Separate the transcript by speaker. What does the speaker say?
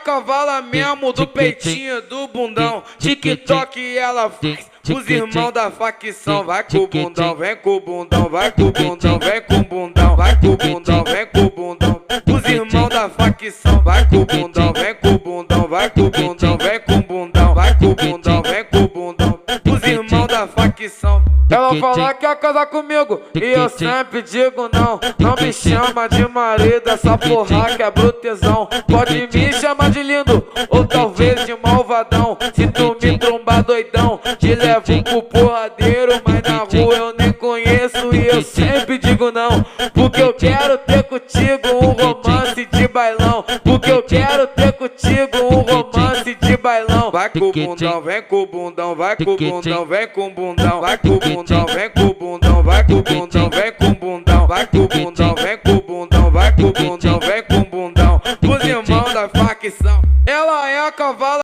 Speaker 1: cavala mesmo do peitinho do bundão. TikTok ela faz os irmãos da facção. Vai com o bundão, vem com o bundão, vai com o bundão, vem com o bundão, vai com o bundão, vem com o bundão. Os irmãos da facção. Vai com o bundão, vem com o bundão, vai com o bundão, vem com o bundão, vai com o bundão, vem com o bundão. Os irmãos da facção. Ela fala que quer casar comigo e eu sempre digo não. Não me chama de marido, essa porra que é brutezão. Pode me chamar de lindo ou talvez de malvadão. Se tu me trombar doidão, te levo pro porradeiro. Mas na rua eu nem conheço e eu sempre digo não. Porque eu quero ter contigo um romance de bailão. Porque eu quero ter contigo um romance de bailão. Vai com o bundão, vem com o bundão, vai com o bundão, vem com o bundão, vai com o bundão, vem com o bundão, vai com o bundão, vem com o bundão, vai com o bundão, vem com o bundão, vai com o bundão, vem com o bundão. Os irmãos da facção. Ela é a cavala.